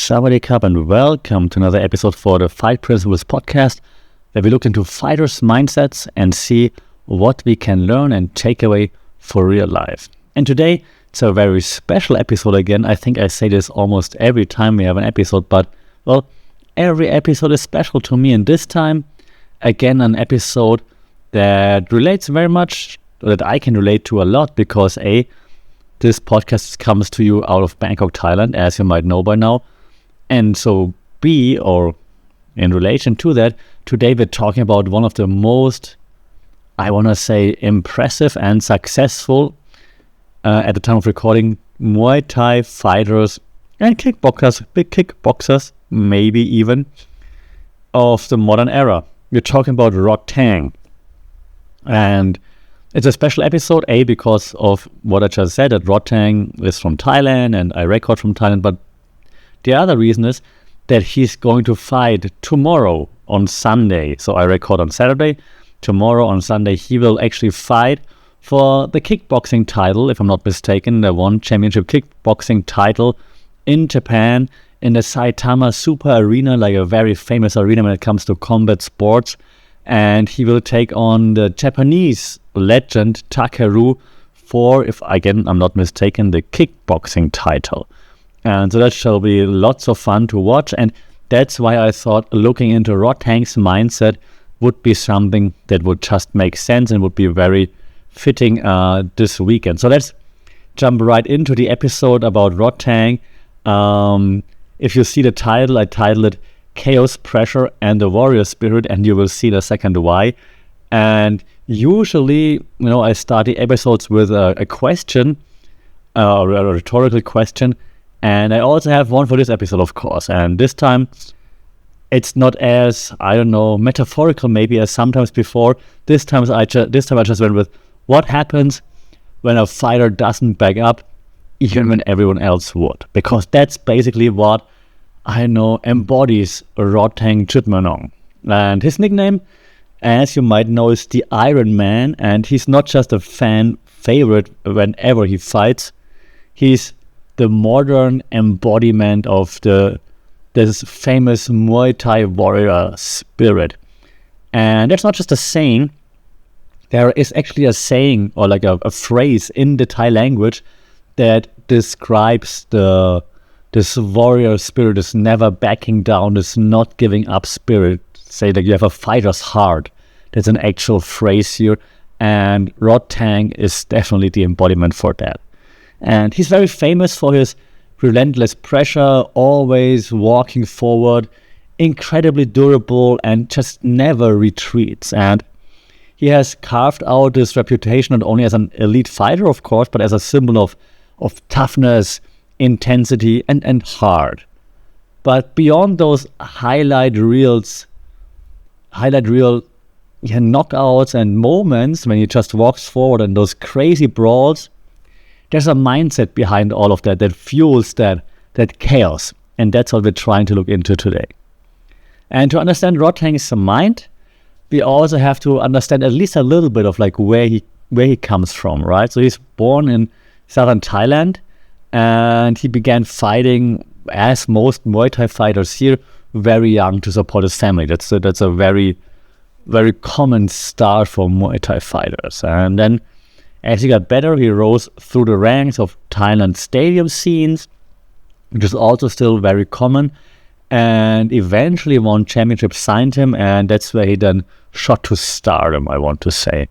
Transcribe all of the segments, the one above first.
Sawadee and welcome to another episode for the Fight Principles podcast, where we look into fighters' mindsets and see what we can learn and take away for real life. And today, it's a very special episode again. I think I say this almost every time we have an episode, but, well, every episode is special to me. And this time, again, an episode that relates very much, that I can relate to a lot, because this podcast comes to you out of Bangkok, Thailand, as you might know by now. And so B, or in relation to that, today we're talking about one of the most, I want to say, impressive and successful, at the time of recording, Muay Thai fighters and kickboxers, big kickboxers, maybe even, of the modern era. We're talking about Rodtang. And it's a special episode, because of what I just said, that Rodtang is from Thailand and I record from Thailand, but the other reason is that he's going to fight tomorrow on Sunday. So I record on Saturday. Tomorrow on Sunday, he will actually fight for the kickboxing title, if I'm not mistaken, the one championship kickboxing title in Japan, in the Saitama Super Arena, like a very famous arena when it comes to combat sports. And he will take on the Japanese legend Takeru for, if again I'm not mistaken, the kickboxing title. And so that shall be lots of fun to watch, and that's why I thought looking into Rodtang's mindset would be something that would just make sense and would be very fitting this weekend. So let's jump right into the episode about Rodtang. If you see the title, I titled it Chaos, Pressure and the Warrior Spirit, and you will see in a second why. And usually, I start the episodes with a question, a rhetorical question. And I also have one for this episode, of course. And this time, it's not as, metaphorical maybe as sometimes before. This time I just went with, what happens when a fighter doesn't back up, even when everyone else would? Because that's basically what I know embodies Rodtang Jitmuangnon. And his nickname, as you might know, is the Iron Man. And he's not just a fan favorite whenever he fights. He's the modern embodiment of this famous Muay Thai warrior spirit. And that's not just a saying. There is actually a saying, or like a phrase in the Thai language that describes this warrior spirit, this never backing down, this not giving up spirit. Say that you have a fighter's heart. That's an actual phrase here. And Rodtang is definitely the embodiment for that. And he's very famous for his relentless pressure, always walking forward, incredibly durable, and just never retreats. And he has carved out this reputation not only as an elite fighter, of course, but as a symbol of toughness, intensity, and heart. But beyond those highlight reel knockouts and moments when he just walks forward and those crazy brawls, there's a mindset behind all of that fuels that chaos. And that's what we're trying to look into today. And to understand Rodtang's mind, we also have to understand at least a little bit of like where he comes from, right? So he's born in southern Thailand, and he began fighting, as most Muay Thai fighters here, very young to support his family. That's a very, very common start for Muay Thai fighters. And then as he got better, he rose through the ranks of Thailand stadium scenes, which is also still very common, and eventually one championship signed him, and that's where he then shot to stardom, I want to say.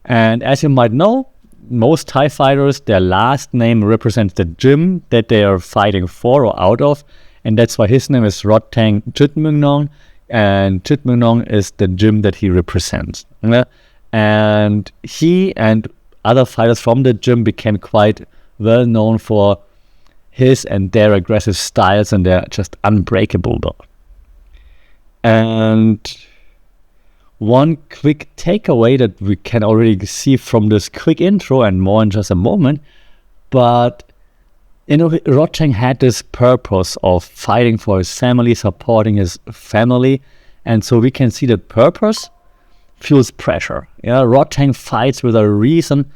And as you might know, most Thai fighters, their last name represents the gym that they are fighting for or out of, and that's why his name is Rodtang Jitmuangnon, and Jitmuangnon is the gym that he represents. And he and other fighters from the gym became quite well known for his and their aggressive styles, and they're just unbreakable though. And one quick takeaway that we can already see from this quick intro, and more in just a moment, but Rodtang had this purpose of fighting for his family, supporting his family, and so we can see that purpose fuels pressure. Rodtang fights with a reason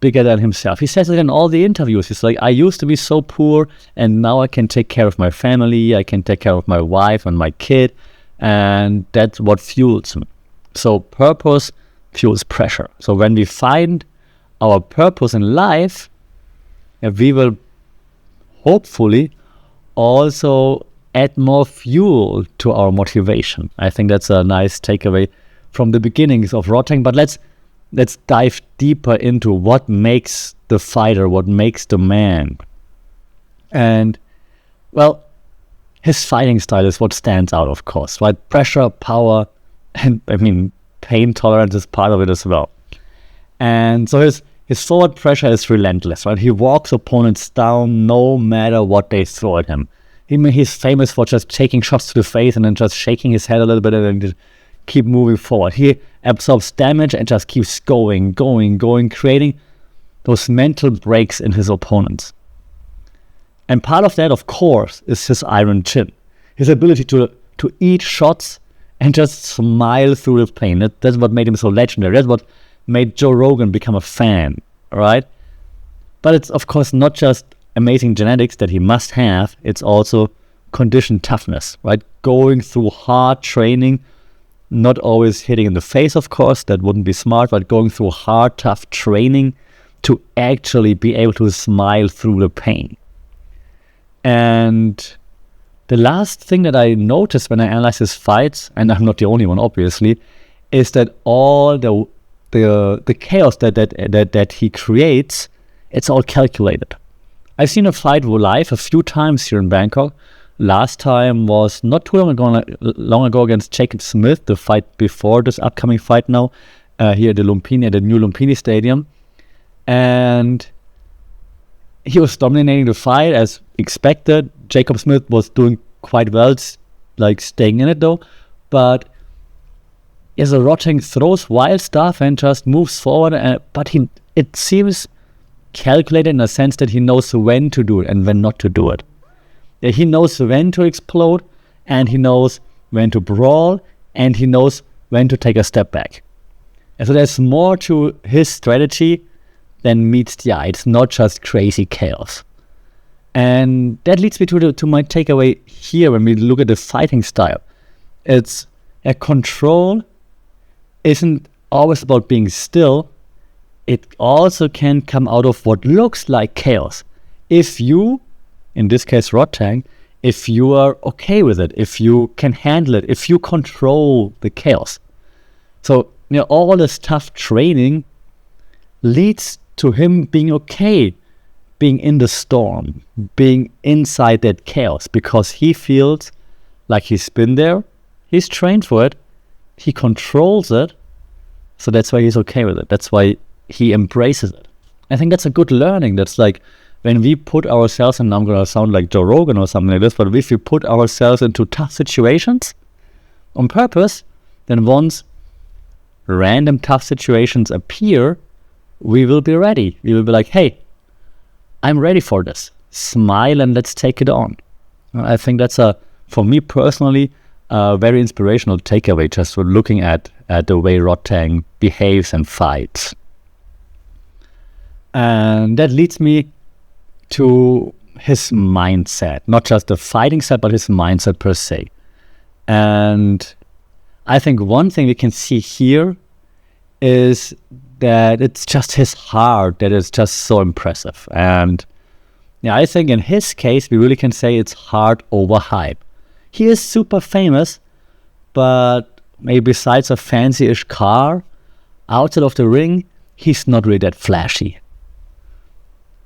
bigger than himself. He says it in all the interviews. He's like, I used to be so poor, and now I can take care of my family, I can take care of my wife and my kid, and that's what fuels me. So purpose fuels pressure. So when we find our purpose in life, we will hopefully also add more fuel to our motivation. I think that's a nice takeaway from the beginnings of Rodtang. But let's dive deeper into what makes the fighter, what makes the man. And well, his fighting style is what stands out, of course, right? Pressure, power, and pain tolerance is part of it as well. And so his forward pressure is relentless, right? He walks opponents down no matter what they throw at him. He's famous for just taking shots to the face and then just shaking his head a little bit and then just keep moving forward. He absorbs damage and just keeps going, creating those mental breaks in his opponents. And part of that, of course, is his iron chin. His ability to eat shots and just smile through the pain. That's what made him so legendary. That's what made Joe Rogan become a fan, right? But it's, of course, not just amazing genetics that he must have. It's also conditioned toughness, right? Going through hard training, not always hitting in the face, of course. That wouldn't be smart, but going through hard, tough training to actually be able to smile through the pain. And the last thing that I noticed when I analyzed his fights, and I'm not the only one, obviously, is that all the chaos that he creates, it's all calculated. I've seen a fight live a few times here in Bangkok. Last time was not too long ago against Jacob Smith, the fight before this upcoming fight now, here at the new Lumpini Stadium. And he was dominating the fight as expected. Jacob Smith was doing quite well, like staying in it though. But as a Rodtang throws wild stuff and just moves forward, but it seems calculated in a sense that he knows when to do it and when not to do it. He knows when to explode, and he knows when to brawl, and he knows when to take a step back. And so there's more to his strategy than meets the eye. It's not just crazy chaos. And that leads me to my takeaway here when we look at the fighting style. It's a control isn't always about being still. It also can come out of what looks like chaos. If you, in this case Rodtang, if you are okay with it, if you can handle it, if you control the chaos. So, all this tough training leads to him being okay, being in the storm, being inside that chaos, because he feels like he's been there, he's trained for it, he controls it, so that's why he's okay with it. That's why he embraces it. I think that's a good learning. That's like when we put ourselves, and I'm going to sound like Joe Rogan or something like this, but if we put ourselves into tough situations on purpose, then once random tough situations appear, we will be ready. We will be like, hey, I'm ready for this. Smile and let's take it on. I think that's for me personally, a very inspirational takeaway just for looking at the way Rodtang behaves and fights. And that leads me to his mindset, not just the fighting set, but his mindset per se. And I think one thing we can see here is that it's just his heart that is just so impressive. And I think in his case, we really can say it's heart over hype. He is super famous, but maybe besides a fancy-ish car, outside of the ring, he's not really that flashy.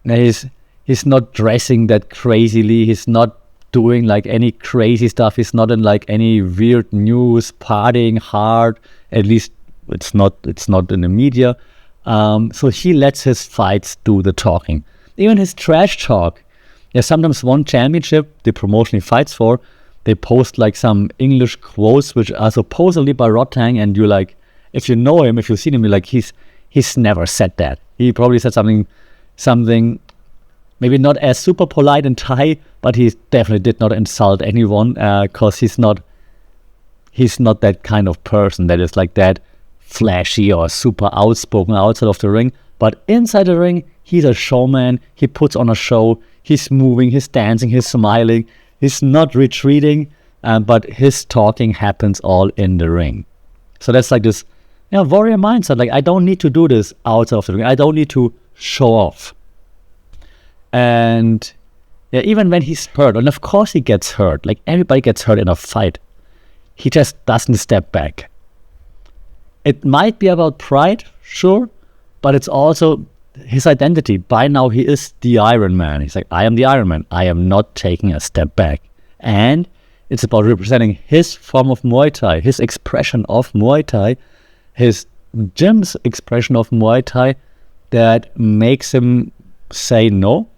He's not dressing that crazily. He's not doing like any crazy stuff. He's not in like any weird news, partying hard. At least it's not in the media. So he lets his fights do the talking. Even his trash talk. There's sometimes one championship, the promotion he fights for, they post like some English quotes which are supposedly by Rodtang, and you're like, if you know him, if you've seen him, you're like, he's never said that. He probably said something maybe not as super polite in Thai, but he definitely did not insult anyone, because he's not that kind of person that is like that flashy or super outspoken outside of the ring. But inside the ring, he's a showman. He puts on a show. He's moving, he's dancing, he's smiling. He's not retreating, but his talking happens all in the ring. So that's like this warrior mindset. Like, I don't need to do this outside of the ring. I don't need to show off. And even when he's hurt, and of course he gets hurt, like everybody gets hurt in a fight, he just doesn't step back. It might be about pride, sure, but it's also his identity. By now he is the Iron Man. He's like, I am the Iron Man. I am not taking a step back. And it's about representing his form of Muay Thai, his expression of Muay Thai, his gym's expression of Muay Thai, that makes him say, no,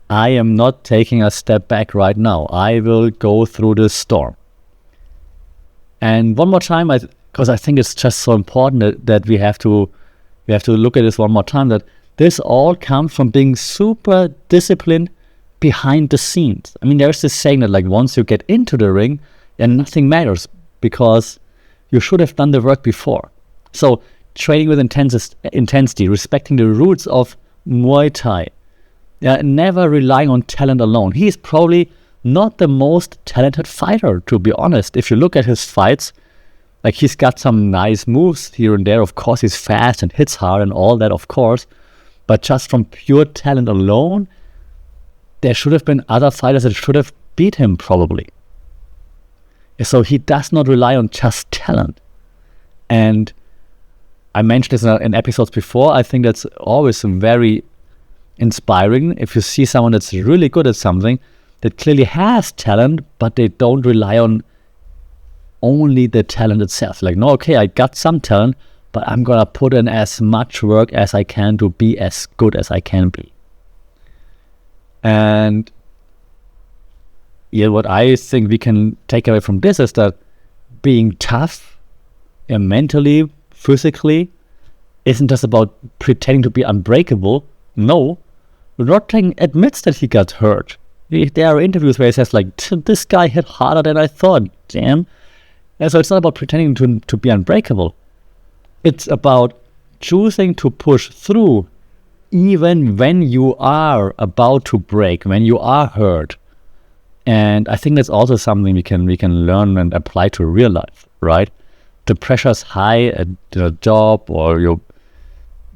I am not taking a step back right now. I will go through this storm. And one more time, because I think it's just so important that we have to look at this one more time, that this all comes from being super disciplined behind the scenes. I mean, there's this saying that like once you get into the ring, then nothing matters because you should have done the work before. So training with intensity, respecting the roots of Muay Thai, never relying on talent alone. He's probably not the most talented fighter, to be honest. If you look at his fights, like he's got some nice moves here and there. Of course, he's fast and hits hard and all that, of course. But just from pure talent alone, there should have been other fighters that should have beat him probably. So he does not rely on just talent. And I mentioned this in episodes before. I think that's always very inspiring. If you see someone that's really good at something, that clearly has talent, but they don't rely on only the talent itself. Like, no, okay, I got some talent, but I'm gonna put in as much work as I can to be as good as I can be. And what I think we can take away from this is that being tough, mentally, physically, isn't just about pretending to be unbreakable. No, Rodtang admits that he got hurt. There are interviews where he says like, this guy hit harder than I thought, damn. And so it's not about pretending to be unbreakable. It's about choosing to push through even when you are about to break, when you are hurt. And I think that's also something we can learn and apply to real life, right? The pressure's high at your job, or you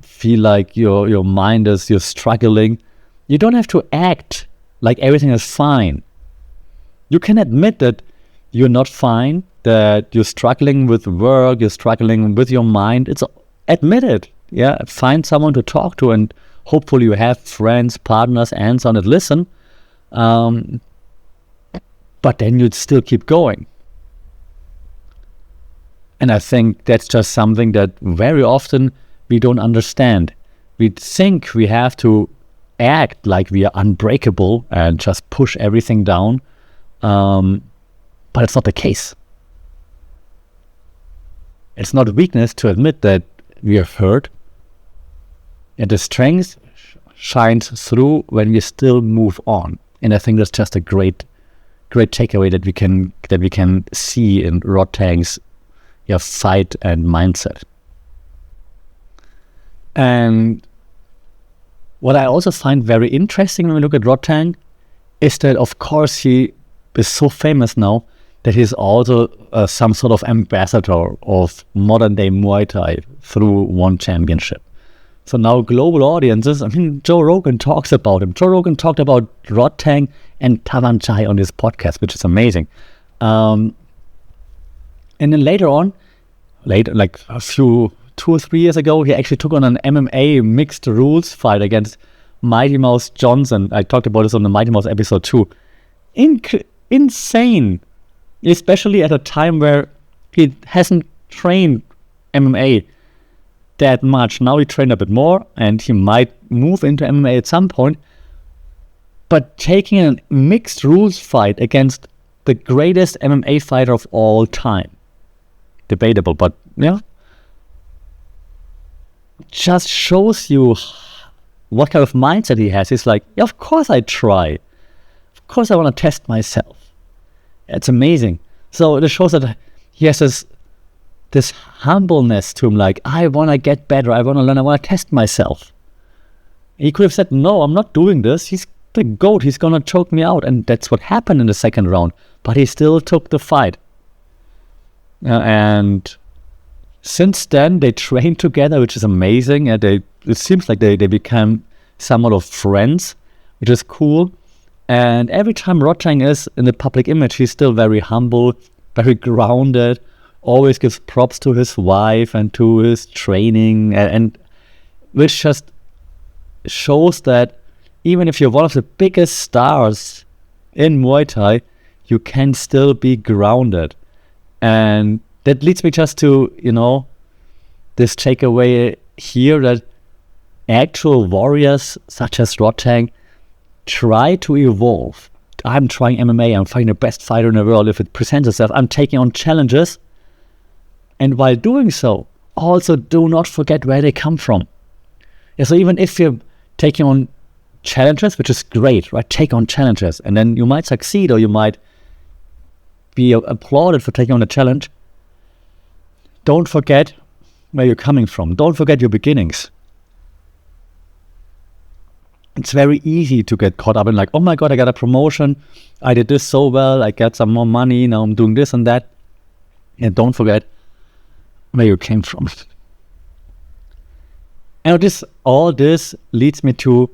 feel like your mind is, you're struggling. You don't have to act like everything is fine. You can admit that you're not fine, that you're struggling with work, you're struggling with your mind. Admit it. Yeah, find someone to talk to, and hopefully you have friends, partners, and so on that listen. But then you'd still keep going. And I think that's just something that very often we don't understand. We think we have to act like we are unbreakable and just push everything down. But it's not the case. It's not weakness to admit that we are hurt. And the strength shines through when we still move on. And I think that's just a great takeaway that we can see in Rodtang's fight and mindset. And what I also find very interesting when we look at Rodtang is that, of course, he is so famous now that he's also some sort of ambassador of modern-day Muay Thai through one championship. So now global audiences, I mean, Joe Rogan talks about him. Joe Rogan talked about Rodtang and Tavan Chai on his podcast, which is amazing. And then later, like two or 3 years ago, he actually took on an MMA mixed rules fight against Mighty Mouse Johnson. I talked about this on the Mighty Mouse episode 2. Insane. Especially at a time where he hasn't trained MMA that much. Now he trained a bit more, and he might move into MMA at some point. But taking a mixed rules fight against the greatest MMA fighter of all time. Debatable, but yeah. Just shows you what kind of mindset he has. He's like, yeah, of course I try. Of course I want to test myself. It's amazing. So it shows that he has this this humbleness to him, like, I want to get better, I want to learn, I want to test myself. He could have said, no, I'm not doing this. He's the GOAT, he's going to choke me out. And that's what happened in the second round. But he still took the fight. And since then, they trained together, which is amazing. And it seems like they became somewhat of friends, which is cool. And every time Rodtang is in the public image, he's still very humble, very grounded, always gives props to his wife and to his training, and which just shows that even if you're one of the biggest stars in Muay Thai, you can still be grounded. And that leads me just to, this takeaway here, that actual warriors such as Rodtang try to evolve. I'm trying MMA, I'm fighting the best fighter in the world. If it presents itself, I'm taking on challenges. And while doing so, also do not forget where they come from. So even if you're taking on challenges, which is great, right? Take on challenges, and then you might succeed, or you might be applauded for taking on a challenge. Don't forget where you're coming from. Don't forget your beginnings. It's very easy to get caught up in like, oh my God, I got a promotion. I did this so well. I got some more money. Now I'm doing this and that. And don't forget where you came from. And all this leads me to,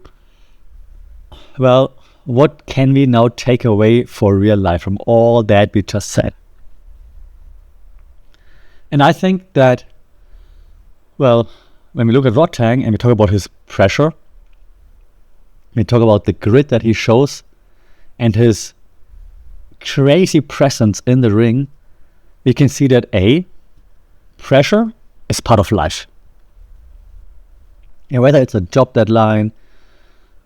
well, what can we now take away for real life from all that we just said? And I think that, well, when we look at Rodtang and we talk about his pressure, we talk about the grit that he shows and his crazy presence in the ring, we can see that pressure is part of life. And whether it's a job deadline,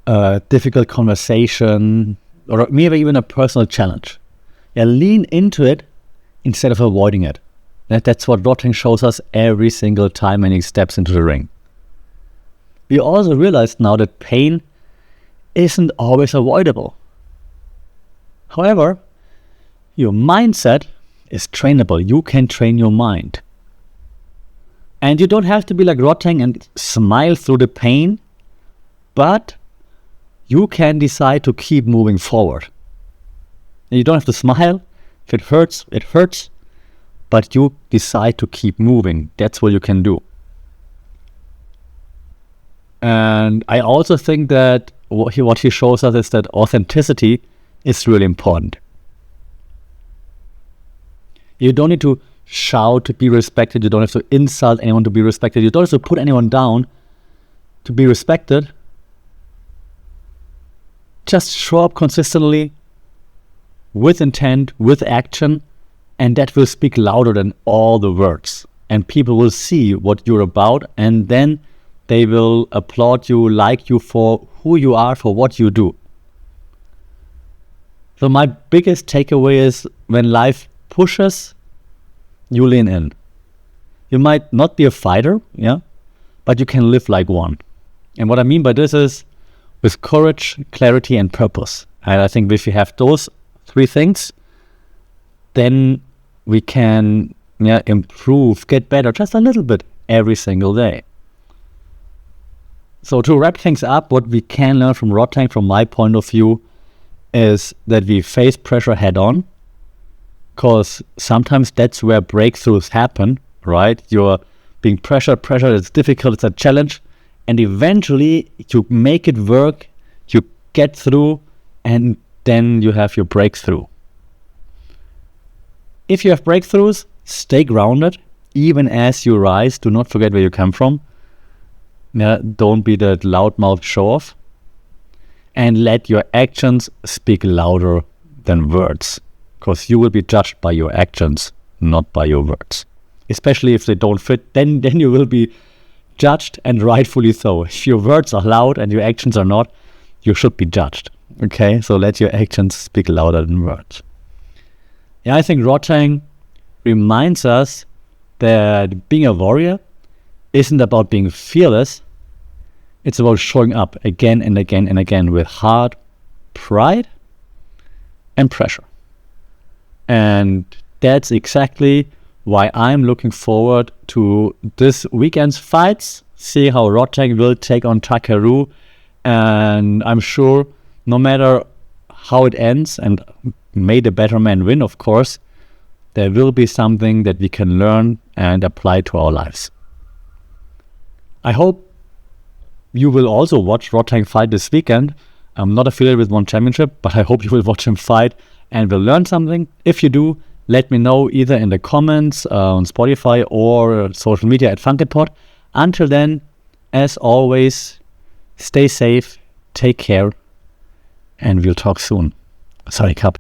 a difficult conversation, or maybe even a personal challenge, lean into it instead of avoiding it. That's what Rodtang shows us every single time when he steps into the ring. We also realize now that pain isn't always avoidable. However, your mindset is trainable. You can train your mind. And you don't have to be like Rodtang and smile through the pain, but you can decide to keep moving forward. And you don't have to smile. If it hurts, it hurts. But you decide to keep moving. That's what you can do. And I also think that what he shows us is that authenticity is really important. You don't need to shout to be respected. You don't have to insult anyone to be respected. You don't have to put anyone down to be respected. Just show up consistently with intent, with action, and that will speak louder than all the words. And people will see what you're about, and then they will applaud you, like you for who you are, for what you do. So my biggest takeaway is when life pushes, you lean in. You might not be a fighter, but you can live like one. And what I mean by this is with courage, clarity, and purpose. And I think if you have those three things, then we can improve, get better just a little bit every single day. So to wrap things up, what we can learn from Rodtang, from my point of view, is that we face pressure head on, because sometimes that's where breakthroughs happen, right? You're being pressured, it's difficult, it's a challenge, and eventually you make it work, you get through, and then you have your breakthrough. If you have breakthroughs, stay grounded, even as you rise. Do not forget where you come from. Don't be that loudmouth show-off. And let your actions speak louder than words, because you will be judged by your actions, not by your words. Especially if they don't fit, then you will be judged, and rightfully so. If your words are loud and your actions are not, you should be judged. Okay, so let your actions speak louder than words. I think Rodtang reminds us that being a warrior isn't about being fearless. It's about showing up again and again and again with heart, pride, and pressure. And that's exactly why I'm looking forward to this weekend's fights, see how Rodtang will take on Takeru, and I'm sure no matter how it ends, and may the better man win, of course, there will be something that we can learn and apply to our lives. I hope you will also watch Rodtang fight this weekend. I'm not affiliated with One Championship, but I hope you will watch him fight and will learn something. If you do, let me know either in the comments on Spotify or social media at FunkinPod. Until then, as always, stay safe, take care, and we'll talk soon. Sorry, Cup.